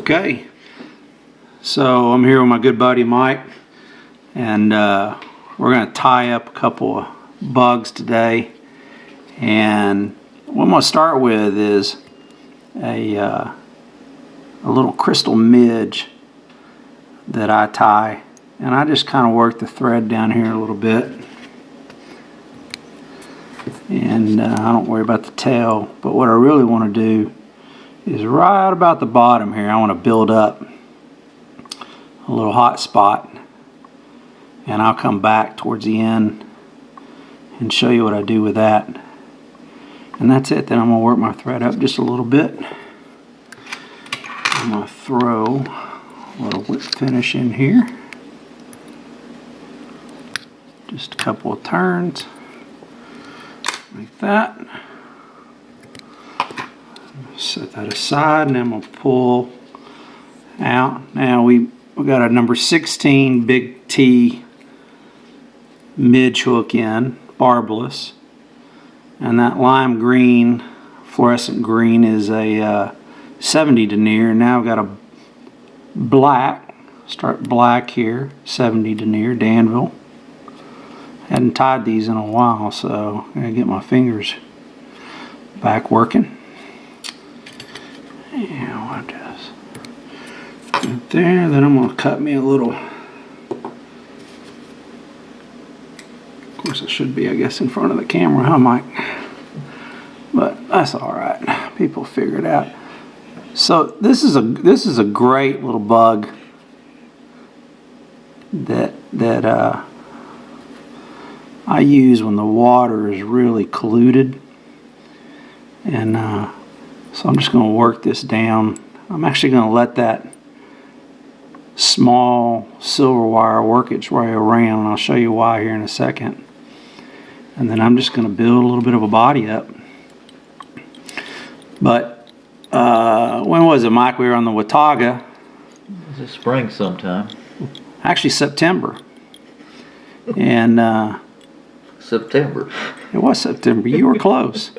Okay, so I'm here with my good buddy Mike, and we're going to tie up a couple of bugs today. And what I'm going to start with is a little crystal midge that I tie, and I just kind of work the thread down here a little bit, and I don't worry about the tail. But what I really want to do is right about the bottom here, I want to build up a little hot spot, and I'll come back towards the end and show you what I do with that. And that's it. Then I'm going to work my thread up just a little bit. I'm going to throw a little whip finish in here. Just a couple of turns like that. Set that aside, and then we'll pull out. Now we got a number 16 big T midge hook in, barbless, and that lime green, fluorescent green, is a 70 denier. Now I've got a black, start black here, 70 denier Danville. Hadn't tied these in a while, so I'm gonna get my fingers back working. Yeah, what does right there? Then I'm gonna cut me a little. Of course, it should be, I guess, in front of the camera, huh, Mike? But that's all right. People figure it out. So this is a great little bug that I use when the water is really polluted, and so I'm just going to work this down. I'm actually going to let that small silver wire work its way around, and I'll show you why here in a second. And then I'm just going to build a little bit of a body up. But when was it, Mike? We were on the Watauga. It was spring sometime. Actually September. And September. It was September. You were close.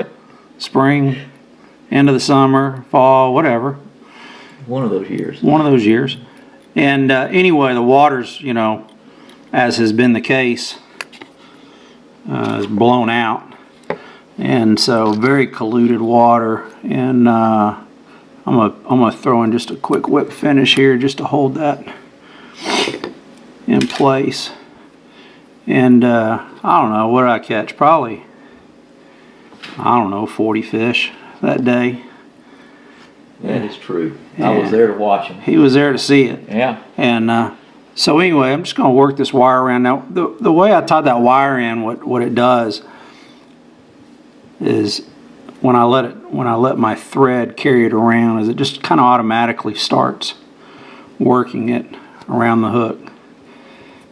Spring, end of the summer, fall, whatever. One of those years. One of those years. And anyway, the water's, you know, as has been the case, is blown out. And so very polluted water. And I'm gonna throw in just a quick whip finish here just to hold that in place. And I don't know, what did I catch? Probably, I don't know, 40 fish that day. That is true. Yeah. I was there to watch him. He was there to see it. Yeah. And so anyway, I'm just going to work this wire around. Now, the way I tied that wire in, what it does is when I let my thread carry it around, is it just kind of automatically starts working it around the hook.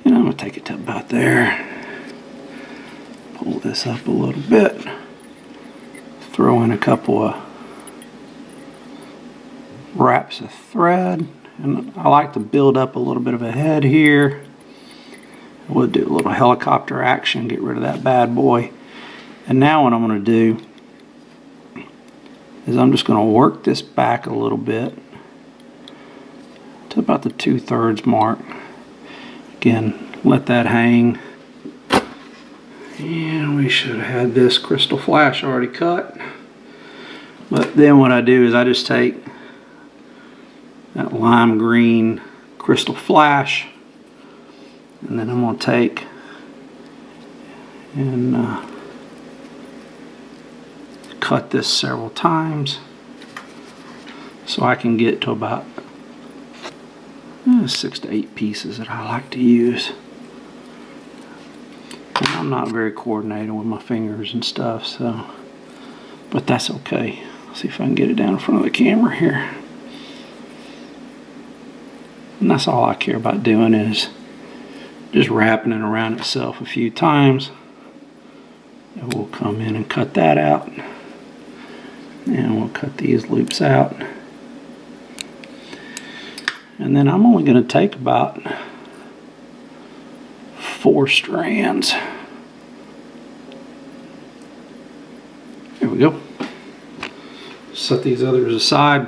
And I'm going to take it to about there. Pull this up a little bit. Throw in a couple of wraps of thread. And I like to build up a little bit of a head here. We'll do a little helicopter action, get rid of that bad boy. And now what I'm going to do is I'm just going to work this back a little bit to about the 2/3 mark. Again, let that hang. And we should have had this crystal flash already cut. But then what I do is I just take that lime green crystal flash, and then I'm going to take and cut this several times so I can get to about 6 to 8 pieces that I like to use. And I'm not very coordinated with my fingers and stuff, so, but that's okay. Let's see if I can get it down in front of the camera here. And that's all I care about doing, is just wrapping it around itself a few times. And we'll come in and cut that out. And we'll cut these loops out. And then I'm only going to take about 4 strands. There we go. Set these others aside.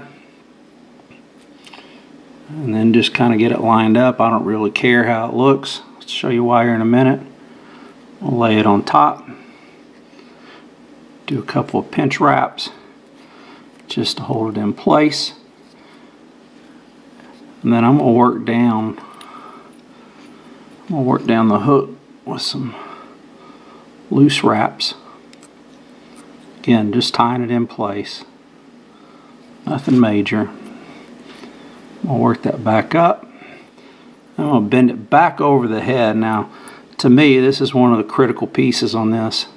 and then just kind of get it lined up. I don't really care how it looks. I'll show you why here in a minute. I'll lay it on top. Do a couple of pinch wraps just to hold it in place. And then I'm going to work down. I'm going to work down the hook with some loose wraps. Again, just tying it in place. Nothing major. I'm going to work that back up. I'm going to bend it back over the head. Now, to me, this is one of the critical pieces on this.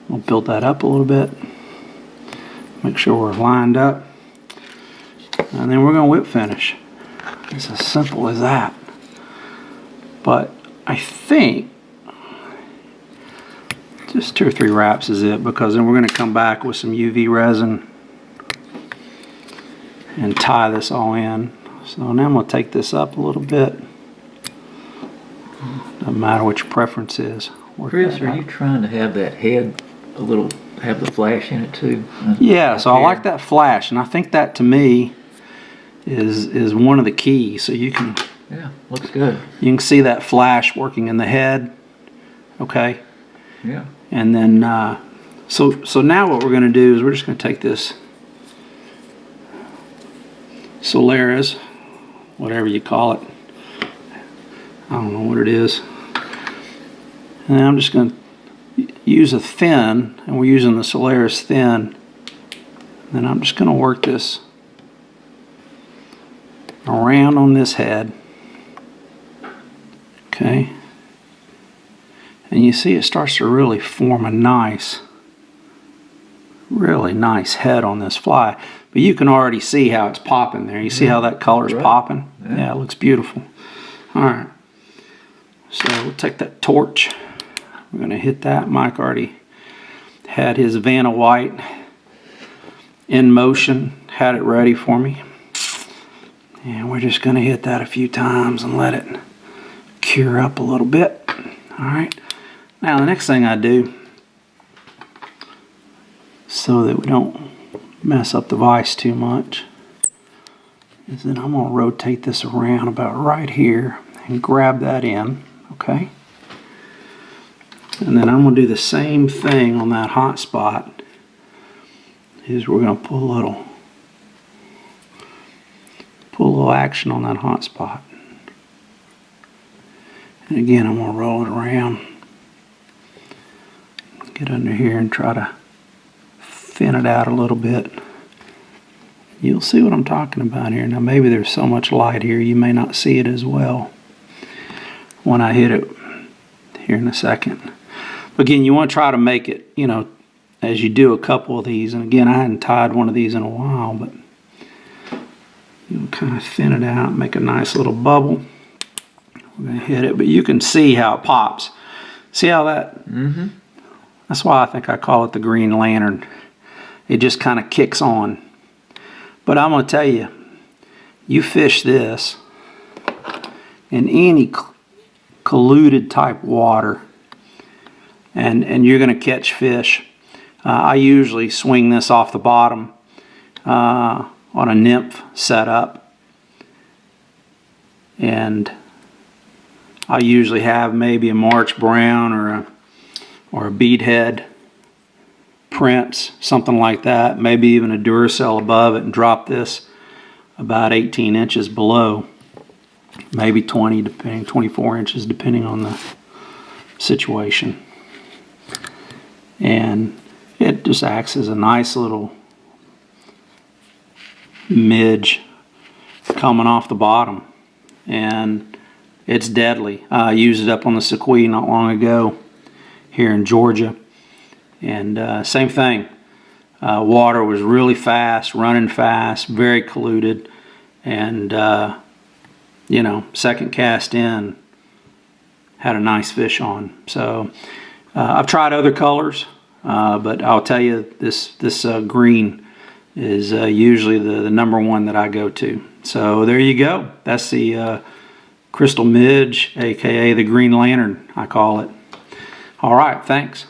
We'll build that up a little bit. Make sure we're lined up. And then we're going to whip finish. It's as simple as that. But I think just 2 or 3 wraps is it, because then we're going to come back with some UV resin and tie this all in. So now I'm going to take this up a little bit. Doesn't matter what your preference is. Chris, are you trying to have that head a little, have the flash in it too? Yeah, so I like that flash, and I think that to me is one of the keys. So you can, yeah, looks good. You can see that flash working in the head. Okay. Yeah. And then so now what we're going to do is we're just going to take this Solaris, whatever you call it. I don't know what it is. And I'm just going to use a thin, and we're using the Solaris thin. And I'm just going to work this around on this head. Okay. And you see it starts to really form a nice, really nice head on this fly. But you can already see how it's popping there. You see how that color's popping? Yeah, it looks beautiful. All right. So we'll take that torch. We're going to hit that. Mike already had his Vanna White in motion, had it ready for me. And we're just going to hit that a few times and let it cure up a little bit. All right. Now the next thing I do, so that we don't mess up the vise too much, is that I'm going to rotate this around about right here and grab that in, okay? And then I'm going to do the same thing on that hot spot. Is we're going to pull a little action on that hot spot. And again, I'm going to roll it around. Get under here and try to thin it out a little bit. You'll see what I'm talking about here. Now maybe there's so much light here you may not see it as well when I hit it here in a second. Again, you want to try to make it, you know, as you do a couple of these. And again, I hadn't tied one of these in a while, but you'll kind of thin it out, make a nice little bubble. We're going to hit it, but you can see how it pops. See how that? Mm-hmm. That's why I think I call it the green lantern. It just kind of kicks on. But I'm going to tell you, you fish this in any colluded type water, and you're going to catch fish. I usually swing this off the bottom on a nymph setup, and I usually have maybe a March Brown or a beadhead Prince, something like that, maybe even a Duracell above it, and drop this about 18 inches below, maybe 20, depending, 24 inches depending on the situation. And it just acts as a nice little midge coming off the bottom, and it's deadly. I used it up on the Sequoia not long ago here in Georgia, and same thing. Water was really fast, running fast, very colluded, and you know, second cast in, had a nice fish on. So I've tried other colors, but I'll tell you, this green is usually the number one that I go to. So there you go. That's the Crystal Midge, aka the Green Lantern, I call it. All right, thanks.